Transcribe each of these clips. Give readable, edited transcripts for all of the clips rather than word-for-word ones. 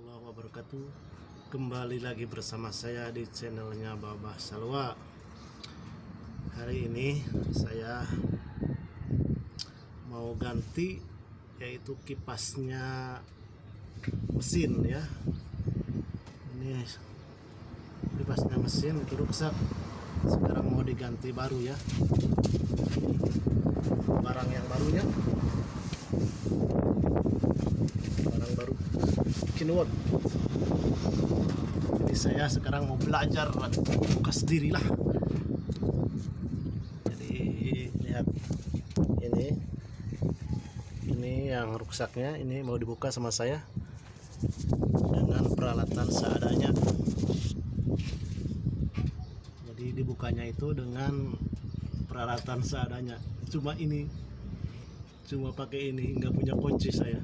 warahmatullahi wabarakatuh. Kembali lagi bersama saya di channelnya Babah Salwa. Hari ini saya mau ganti, yaitu kipasnya mesin ya. Ini kipasnya mesin itu rusak, sekarang mau diganti baru ya. Barang yang barunya, barang baru kinuot. Jadi saya sekarang mau belajar buka sendiri lah. Jadi lihat ini yang rusaknya, ini mau dibuka sama saya dengan peralatan seadanya. Jadi dibukanya itu dengan peralatan seadanya. Cuma pakai ini, nggak punya kunci saya.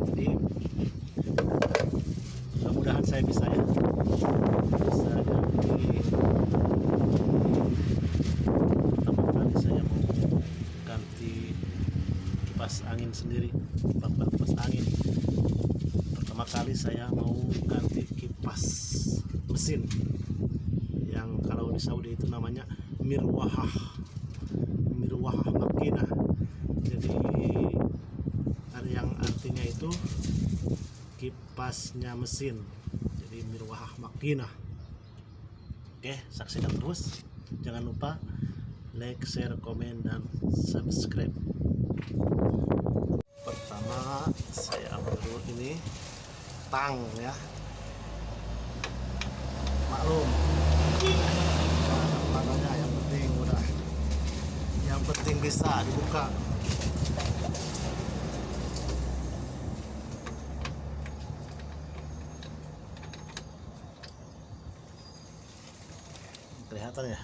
Jadi mudah-mudahan saya bisa ya, bisa ganti. Pertama kali saya mau ganti kipas angin sendiri, bak kipas angin. Pertama kali saya mau ganti kipas mesin yang kalau di Saudi itu namanya mirwahah makinah. Jadi yang artinya itu kipasnya mesin, jadi mirwahah makinah. Oke, saksikan terus, jangan lupa like, share, komen, dan subscribe. Pertama saya ambil dulu ini tang ya, maklum tangannya yang penting udah, yang penting bisa dibuka. Kelihatan ya,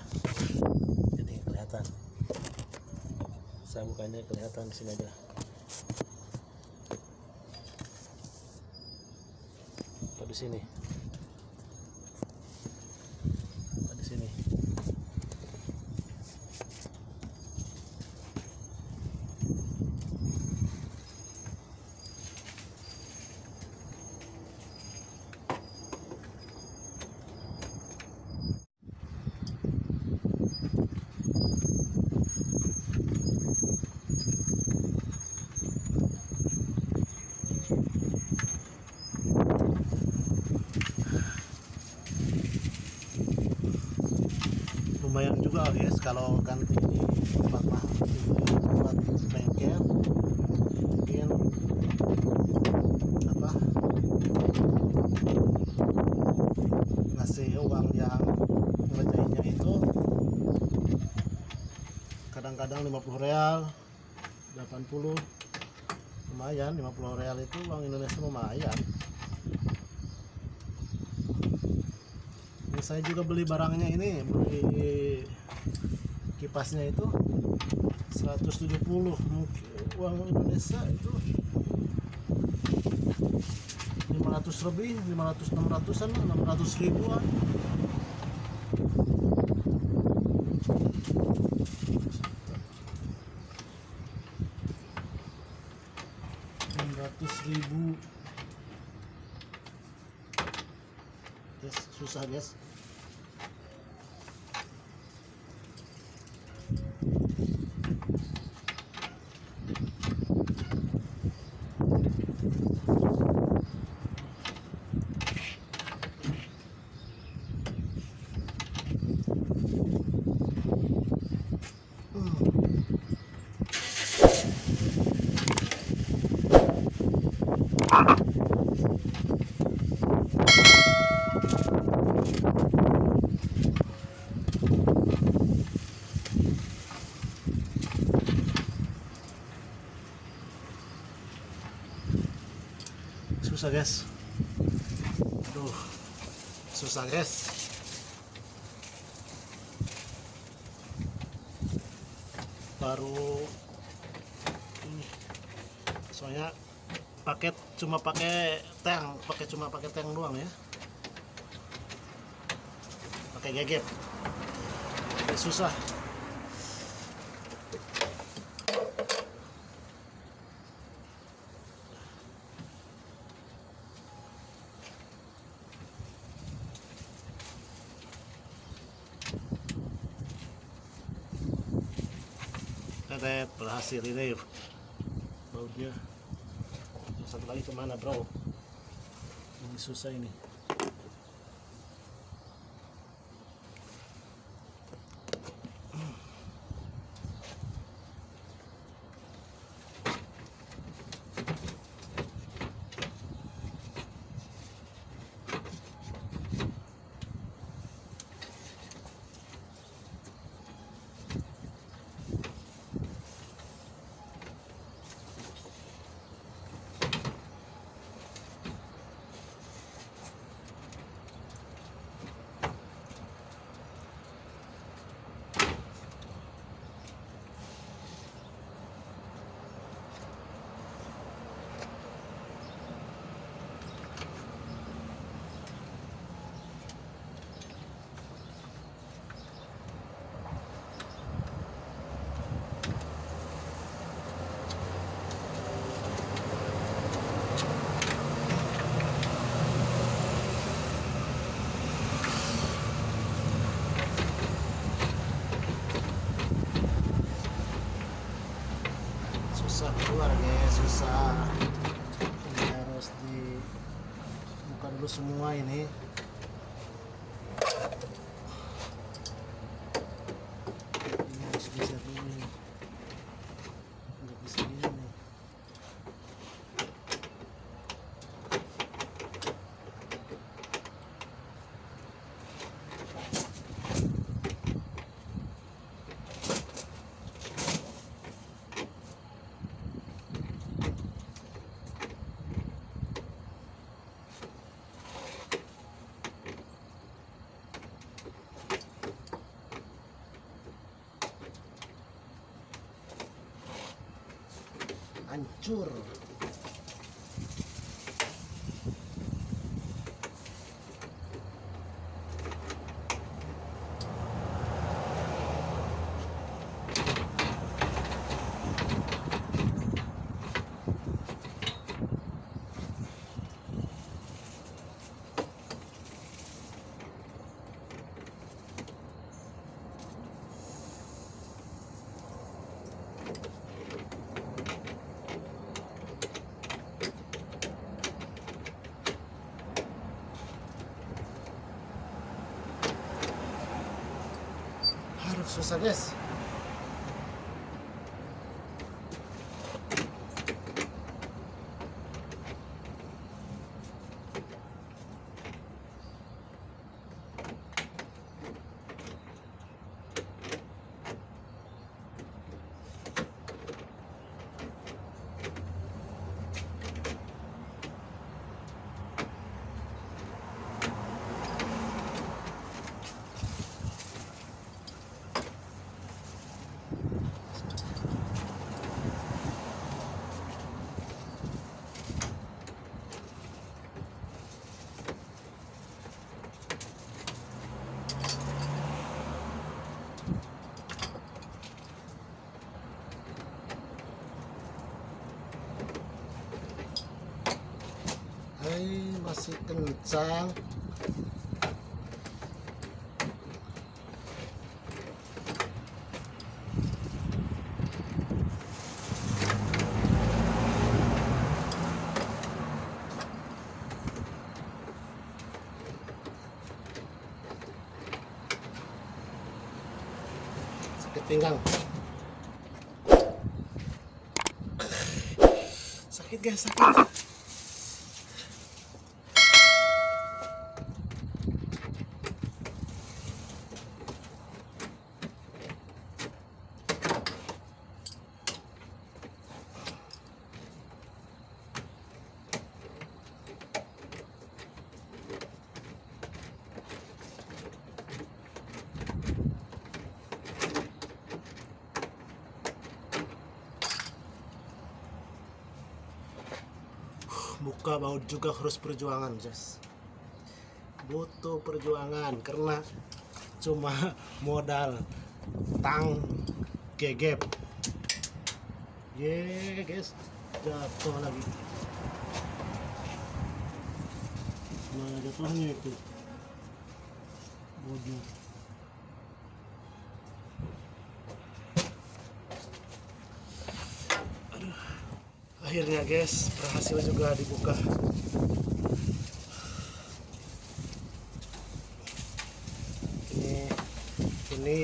ini kelihatan, saya bukanya kelihatan di sini aja. Di sini, di sini. Lumayan juga guys kalau ganti ini tempat bengkel, mungkin apa ngasih uang yang ngerjainnya itu kadang-kadang 50 real, 80, lumayan. 50 real itu uang Indonesia lumayan. Saya juga beli barangnya ini, beli kipasnya itu 170, uang Indonesia itu 500 lebih, 500-600an, 600 ribuan. Ribu. Yes, susah guys. Susah guys, aduh susah guys. Baru ini soalnya cuma pakai tank doang ya, pakai gegep, jadi susah. Tetet, berhasil ini bautnya. Yang satu lagi kemana bro? Ini susah ini. Susah keluar guys, susah. Ini harus dibuka dulu semua ini. Ini harus bisa dulu nih. Nggak bisa gini nih. Hancur. Harus susah guys. Hai, masih kencang. Sakit pinggang. Sakit guys, sakit. Buka baut juga harus perjuangan guys, butuh perjuangan karena cuma modal tang gegep. Guys, jatuh lagi. Nah, jatuhnya itu bodoh. Akhirnya guys, berhasil juga dibuka. Ini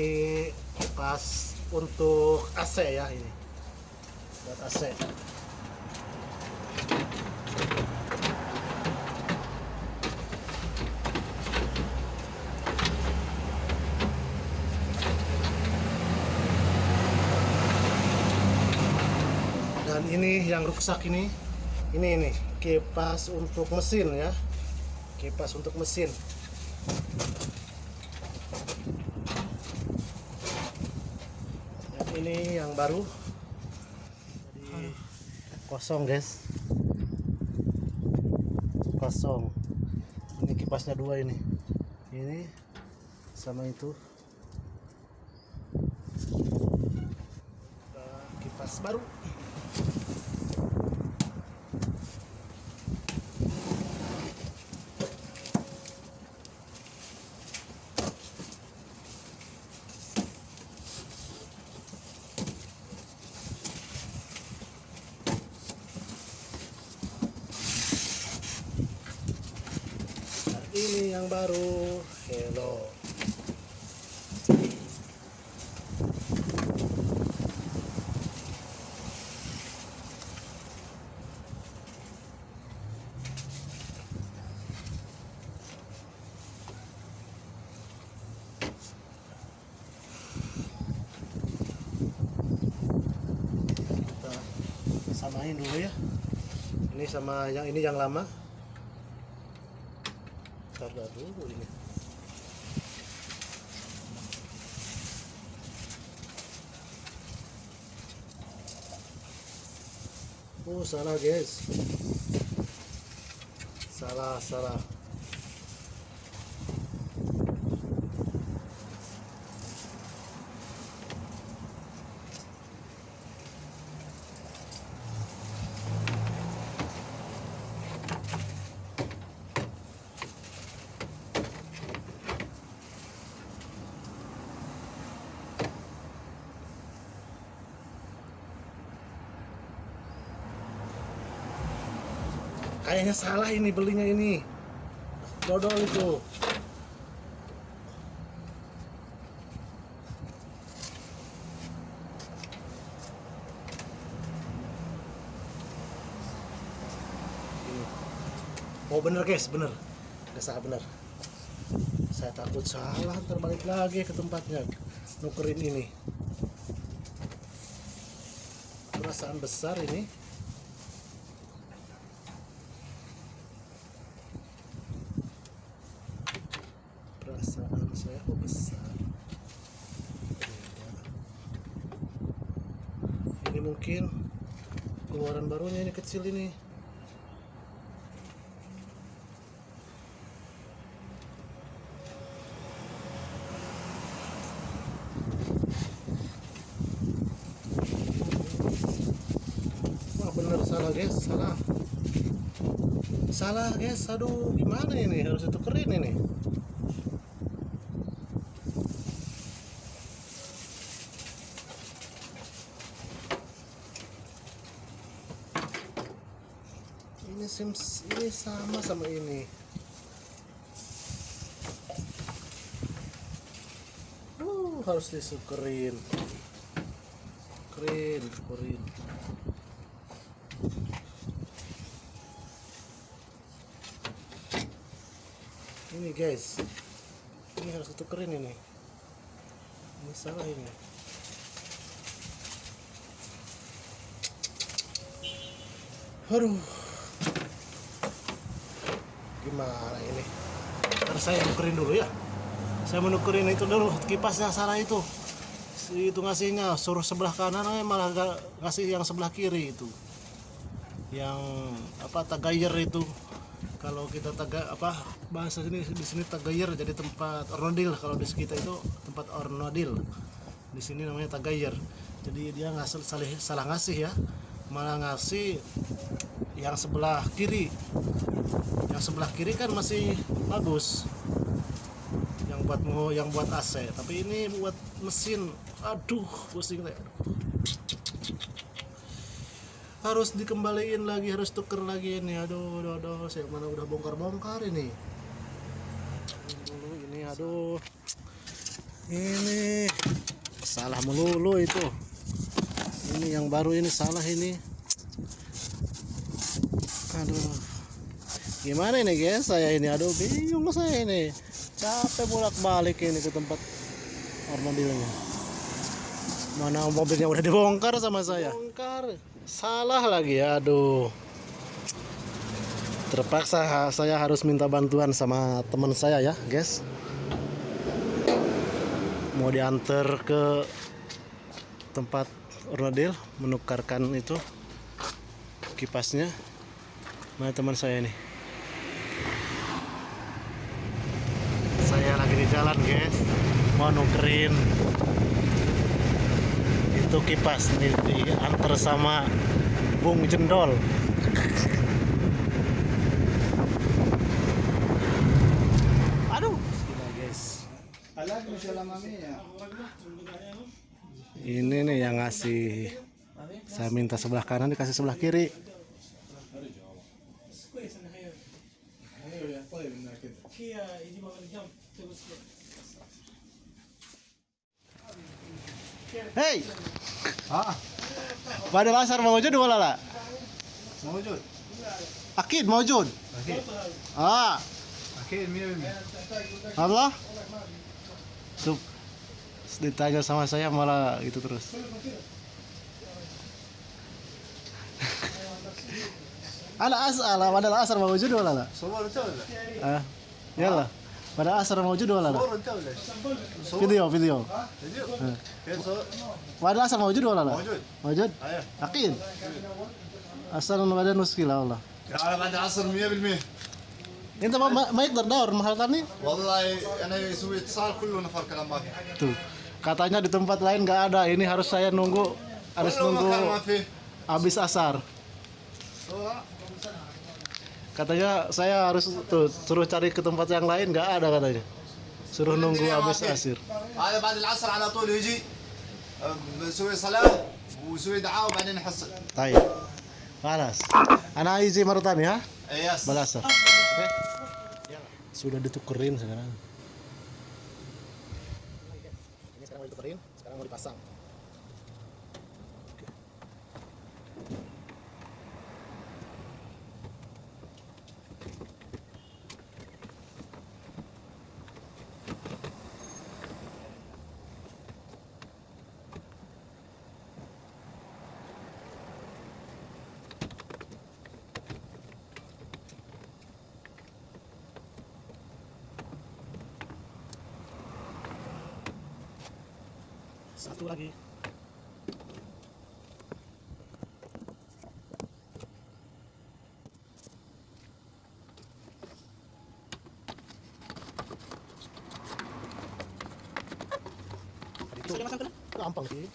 kipas untuk AC ya, ini buat AC. Dan ini yang rusak ini kipas untuk mesin ya, kipas untuk mesin. Dan ini yang baru. Jadi kosong guys, kosong. Ini kipasnya dua ini sama itu. Kipas baru. Ini yang baru, hello. Kita samain dulu ya. Ini sama yang ini yang lama. Taruh dulu ini. Oh salah guys, salah. Kayaknya salah ini belinya ini. Dodol itu. Ini. Oh bener guys, bener. Gak salah bener. Saya takut salah, terbalik lagi ke tempatnya. Nukerin ini. Perasaan besar ini. Perasaan saya kok besar. Ini mungkin keluaran barunya, ini kecil ini. Wah bener, salah guys, salah guys. Aduh gimana ini, harus ditukerin ini. Ini sama ini. Harus disukerin. Syukurin. Ini guys, ini harus ditukerin ini. Ini salah ini. Aduh. Gimana ini? Ntar saya nukerin dulu ya. Saya menukerin itu dulu, kipasnya salah itu. Itu ngasihnya suruh sebelah kanan, malah ngasih yang sebelah kiri itu. Yang apa, tagayer itu. Kalau kita bahasa di sini tagayer jadi tempat ornodil. Kalau di kita itu tempat ornodil. Di sini namanya tagayer. Jadi dia salah ngasih ya. Malah ngasih yang sebelah kiri. Yang sebelah kiri kan masih bagus. Yang buat AC, tapi ini buat mesin. Aduh, pusing deh. harus dikembaliin lagi, harus tuker lagi ini. Aduh, saya mana udah bongkar ini. Dulu ini, aduh, ini salah melulu itu. Ini yang baru ini salah ini. Aduh, gimana ini guys, saya ini, aduh bingung saya ini, capek bolak-balik ini ke tempat ornadilnya. Mana mobilnya udah dibongkar sama saya, bongkar, salah lagi, aduh. Terpaksa saya harus minta bantuan sama teman saya ya guys. Mau diantar ke tempat ornadil, menukarkan itu kipasnya. Mana teman saya ini? Saya lagi di jalan guys, mau nukerin itu kipas nih, diantar sama Bung Jendol. Aduh, gila guys. Ini nih yang ngasih, saya minta sebelah kanan dikasih sebelah kiri. Hey, Badal Asar موجود ولا لا؟ موجود أكيد موجود. اكيد اكيد 100%. Allah. Tuh, ditanya sama saya malah gitu terus. أنا أسأل بدل أسر موجود ولا لا؟ صور انت ولا؟ يلا بدل أسر موجود ولا لا؟ صور انت ولا؟ فيديو فيديو؟ آه. كيف صور؟ بدل أسر موجود ولا لا؟ موجود. موجود؟ ايوه أكيد. أصلا بعدين مشكلة والله. تعال بعد العصر 100%. أنت ما يقدر دور محل tani? والله انا يسوي اتصال كله نفر كلام ما في. Tuh, katanya di tempat lain nggak ada. Ini harus saya nunggu, harus كله nunggu مكان ما في. habis asar. صور. Katanya saya harus tuh suruh cari ke tempat yang lain, nggak ada katanya. Suruh nunggu habis asir. هذا بعد العصر على طول يجي بسوي صلاه ويسوي دعاء وبعدين يحصل. طيب. Balas. Anak izin marutan ya? يس. Balas. Oke. Sudah ditukerin sekarang. Ini sekarang mau ditukerin, sekarang mau dipasang. Satu lagi. Itu gampang sih.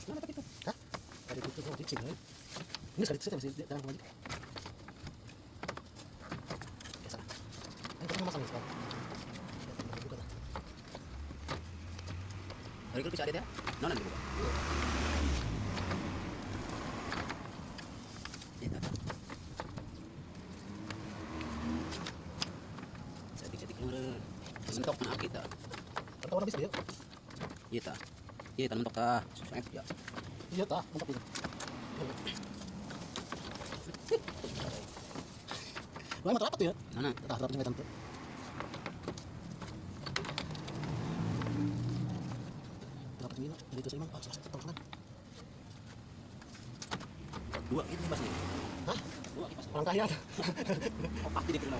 Mana tadi itu? Hah? Tadi itu mau cicing ya. Ini sekali itu masih jangan kembali. Ya salah. Ini kita masang sekarang. Dari itu bisa ada dia? Nonan dulu. Sedikit keluar. Mentok na kita. Tahu habis dia? Iya ta. Iya ta mentok ta. Ya. Iya tah, mantap itu. Wah, mantap apa tuh ya? Mana? Tah, rapatnya nggak tentu. Rapat ini, dari itu saya memang pas teman. Dua gitu kipasnya. Hah? Dua kipas. Orang kaya. Oh, pasti dia kena.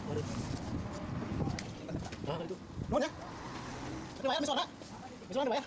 Waduh. Nah, itu. Nuhun ya. Tapi bayar misalnya. Misalnya bayar.